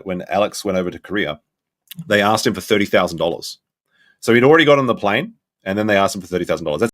When Alex went over to Korea, they asked him for $30,000. So he'd already got on the plane, and then they asked him for $30,000. That's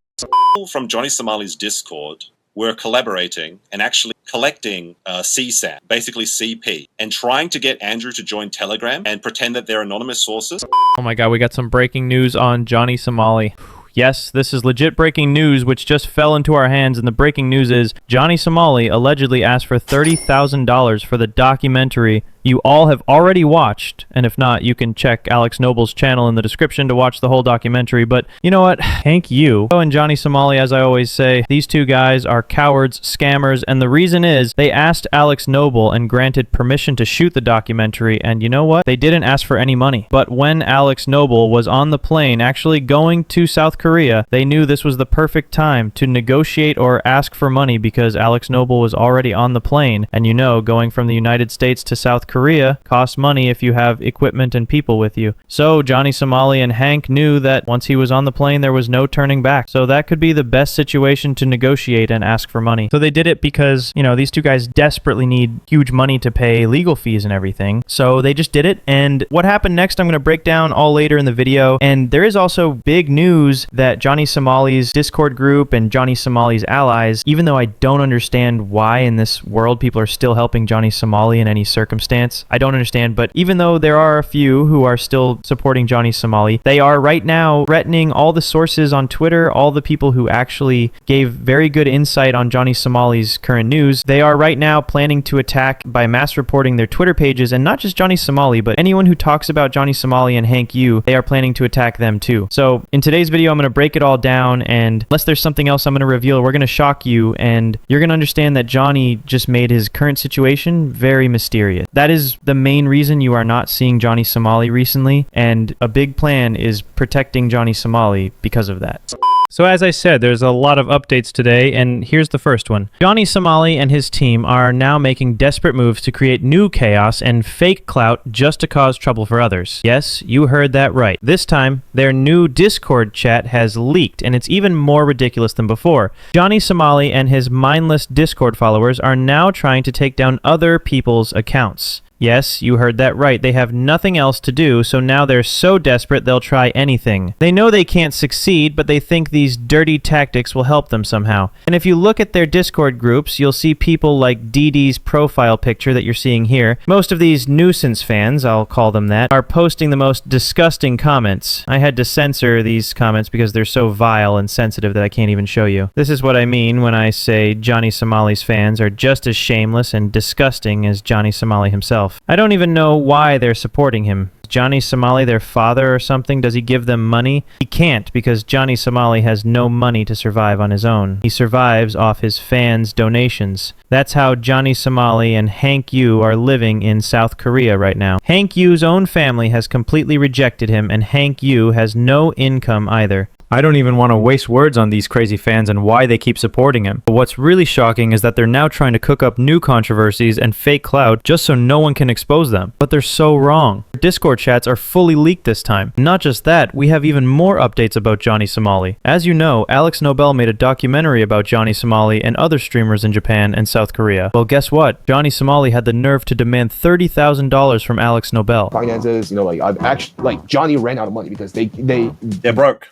people from Johnny Somali's Discord were collaborating and actually collecting CSAM, basically CP, and trying to get Andrew to join Telegram and pretend that they're anonymous sources. Oh my god, we got some breaking news on Johnny Somali. Yes, this is legit breaking news which just fell into our hands, and the breaking news is Johnny Somali allegedly asked for $30,000 for the documentary you all have already watched, and if not, you can check Alex Noble's channel in the description to watch the whole documentary. But you know what? Hank Yu and Johnny Somali, as I always say, these two guys are cowards, scammers, and the reason is they asked Alex Noble and granted permission to shoot the documentary, and you know what? They didn't ask for any money. But when Alex Noble was on the plane actually going to South Korea, they knew this was the perfect time to negotiate or ask for money because Alex Noble was already on the plane, and you know, going from the United States to South Korea costs money if you have equipment and people with you. So Johnny Somali and Hank knew that once he was on the plane, there was no turning back. So that could be the best situation to negotiate and ask for money. So they did it because, you know, these two guys desperately need huge money to pay legal fees and everything. So they just did it. And what happened next, I'm going to break down all later in the video. And there is also big news that Johnny Somali's Discord group and Johnny Somali's allies, even though I don't understand why in this world people are still helping Johnny Somali in any circumstance, I don't understand, but even though there are a few who are still supporting Johnny Somali, they are right now threatening all the sources on Twitter, all the people who actually gave very good insight on Johnny Somali's current news. They are right now planning to attack by mass reporting their Twitter pages, and not just Johnny Somali, but anyone who talks about Johnny Somali and Hank Yu, they are planning to attack them too. So in today's video, I'm going to break it all down, and unless there's something else I'm going to reveal, we're going to shock you, and you're going to understand that Johnny just made his current situation very mysterious. That is the main reason you are not seeing Johnny Somali recently, and a big plan is protecting Johnny Somali because of that. So as I said, there's a lot of updates today, and here's the first one. Johnny Somali and his team are now making desperate moves to create new chaos and fake clout just to cause trouble for others. Yes, you heard that right. This time, their new Discord chat has leaked, and it's even more ridiculous than before. Johnny Somali and his mindless Discord followers are now trying to take down other people's accounts. Yes, you heard that right. They have nothing else to do, so now they're so desperate they'll try anything. They know they can't succeed, but they think these dirty tactics will help them somehow. And if you look at their Discord groups, you'll see people like DD's profile picture that you're seeing here. Most of these nuisance fans, I'll call them that, are posting the most disgusting comments. I had to censor these comments because they're so vile and sensitive that I can't even show you. This is what I mean when I say Johnny Somali's fans are just as shameless and disgusting as Johnny Somali himself. I don't even know why they're supporting him. Is Johnny Somali their father or something? Does he give them money? He can't, because Johnny Somali has no money to survive on his own. He survives off his fans' donations. That's how Johnny Somali and Hank Yu are living in South Korea right now. Hank Yu's own family has completely rejected him, and Hank Yu has no income either. I don't even want to waste words on these crazy fans and why they keep supporting him. But what's really shocking is that they're now trying to cook up new controversies and fake clout just so no one can expose them. But they're so wrong. Discord chats are fully leaked this time. Not just that, we have even more updates about Johnny Somali. As you know, Alex Nobel made a documentary about Johnny Somali and other streamers in Japan and South Korea. Well, guess what? Johnny Somali had the nerve to demand $30,000 from Alex Nobel. Finances, you know, like I've actually, like Johnny ran out of money because they're broke.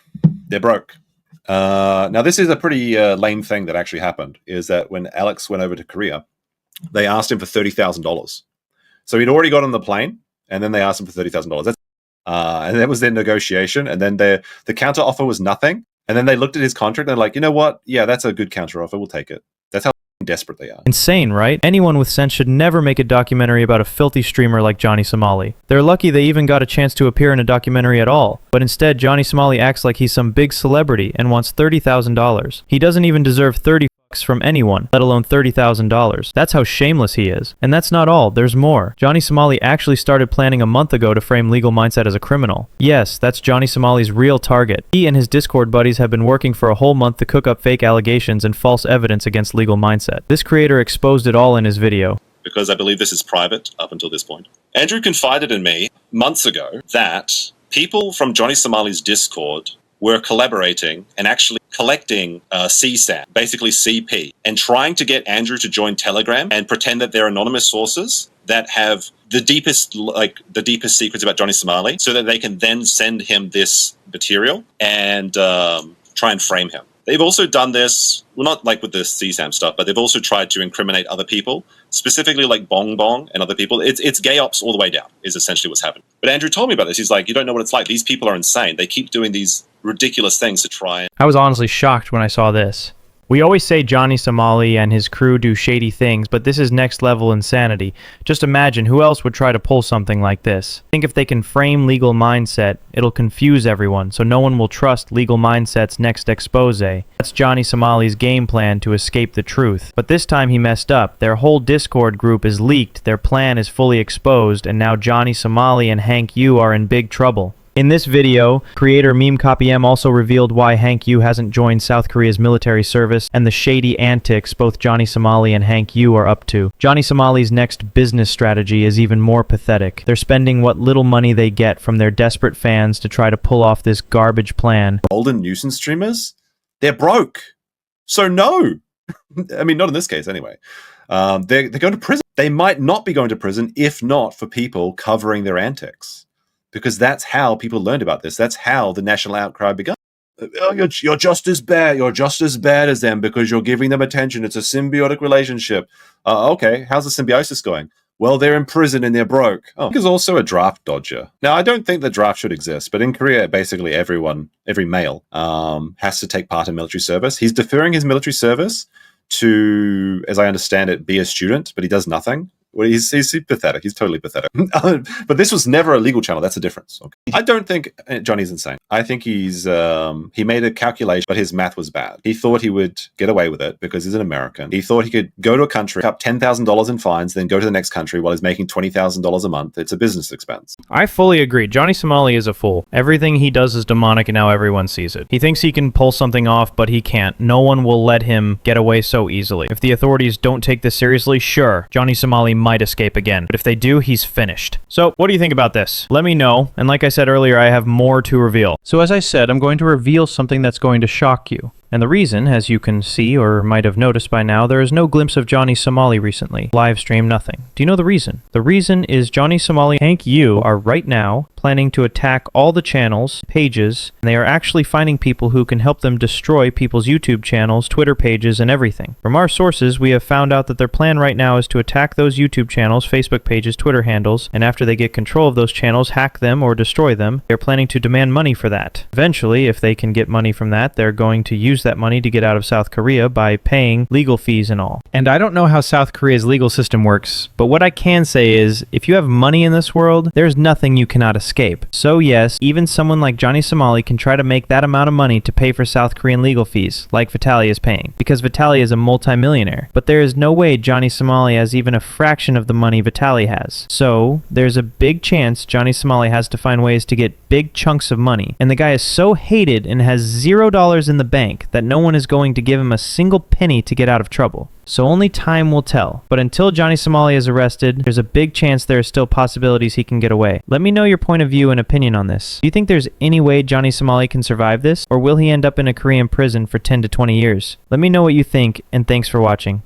They're broke. Now, this is a pretty lame thing that actually happened, is that when Alex went over to Korea, they asked him for $30,000. So he'd already got on the plane, and then they asked him for $30,000. And that was their negotiation, and then the counter offer was nothing. And then they looked at his contract, and they're like, you know what? Yeah, that's a good counter offer. We'll take it. That's how desperate they are. Insane, right? Anyone with sense should never make a documentary about a filthy streamer like Johnny Somali. They're lucky they even got a chance to appear in a documentary at all. But instead, Johnny Somali acts like he's some big celebrity and wants $30,000. He doesn't even deserve 30 from anyone, let alone $30,000. That's how shameless he is. And that's not all, there's more. Johnny Somali actually started planning a month ago to frame Legal Mindset as a criminal. Yes, that's Johnny Somali's real target. He and his Discord buddies have been working for a whole month to cook up fake allegations and false evidence against Legal Mindset. This creator exposed it all in his video. Because I believe this is private up until this point. Andrew confided in me months ago that people from Johnny Somali's Discord were collaborating and actually collecting CSAM, basically CP, and trying to get Andrew to join Telegram and pretend that they're anonymous sources that have the deepest secrets about Johnny Somali, so that they can then send him this material and try and frame him. They've also done this, well, not like with the CSAM stuff, but they've also tried to incriminate other people, specifically like Bong Bong and other people. It's gay ops all the way down, is essentially what's happening. But Andrew told me about this. He's like, you don't know what it's like. These people are insane. They keep doing these ridiculous things to try and... I was honestly shocked when I saw this. We always say Johnny Somali and his crew do shady things, but this is next level insanity. Just imagine who else would try to pull something like this. I think if they can frame Legal Mindset, it'll confuse everyone, so no one will trust Legal Mindset's next expose. That's Johnny Somali's game plan to escape the truth. But this time he messed up. Their whole Discord group is leaked, their plan is fully exposed, and now Johnny Somali and Hank Yu are in big trouble. In this video, creator MemeCopyM also revealed why Hank Yu hasn't joined South Korea's military service and the shady antics both Johnny Somali and Hank Yu are up to. Johnny Somali's next business strategy is even more pathetic. They're spending what little money they get from their desperate fans to try to pull off this garbage plan. Golden nuisance streamers, they're broke. So no. I mean, not in this case anyway. They're going to prison. They might not be going to prison if not for people covering their antics. Because that's how people learned about this. That's how the national outcry began. Oh, you're just as bad. You're just as bad as them because you're giving them attention. It's a symbiotic relationship. Okay, how's the symbiosis going? Well, they're in prison and they're broke. Oh, he's also a draft dodger. Now, I don't think the draft should exist, but in Korea, basically every male has to take part in military service. He's deferring his military service to, as I understand it, be a student, but he does nothing. Well, he's pathetic. He's totally pathetic. But this was never a legal channel. That's a difference. Okay. I don't think Johnny's insane. I think he made a calculation, but his math was bad. He thought he would get away with it because he's an American. He thought he could go to a country, up $10,000 in fines, then go to the next country while he's making $20,000 a month. It's a business expense. I fully agree. Johnny Somali is a fool. Everything he does is demonic and now everyone sees it. He thinks he can pull something off, but he can't. No one will let him get away so easily. If the authorities don't take this seriously, sure, Johnny Somali might escape again, but if they do, he's finished. So, what do you think about this? Let me know, and like I said earlier, I have more to reveal. So as I said, I'm going to reveal something that's going to shock you. And the reason, as you can see or might have noticed by now, there is no glimpse of Johnny Somali recently. Live stream, nothing. Do you know the reason? The reason is Johnny Somali and Hank Yu are right now planning to attack all the channels, pages, and they are actually finding people who can help them destroy people's YouTube channels, Twitter pages, and everything. From our sources, we have found out that their plan right now is to attack those YouTube channels, Facebook pages, Twitter handles, and after they get control of those channels, hack them or destroy them. They're planning to demand money for that. Eventually, if they can get money from that, they're going to use that money to get out of South Korea by paying legal fees and all. And I don't know how South Korea's legal system works, but what I can say is, if you have money in this world, there's nothing you cannot escape. So yes, even someone like Johnny Somali can try to make that amount of money to pay for South Korean legal fees, like Vitaly is paying, because Vitaly is a multimillionaire. But there is no way Johnny Somali has even a fraction of the money Vitaly has. So there's a big chance Johnny Somali has to find ways to get big chunks of money. And the guy is so hated and has $0 in the bank that no one is going to give him a single penny to get out of trouble. So only time will tell. But until Johnny Somali is arrested, there's a big chance there are still possibilities he can get away. Let me know your point of view and opinion on this. Do you think there's any way Johnny Somali can survive this? Or will he end up in a Korean prison for 10 to 20 years? Let me know what you think, and thanks for watching.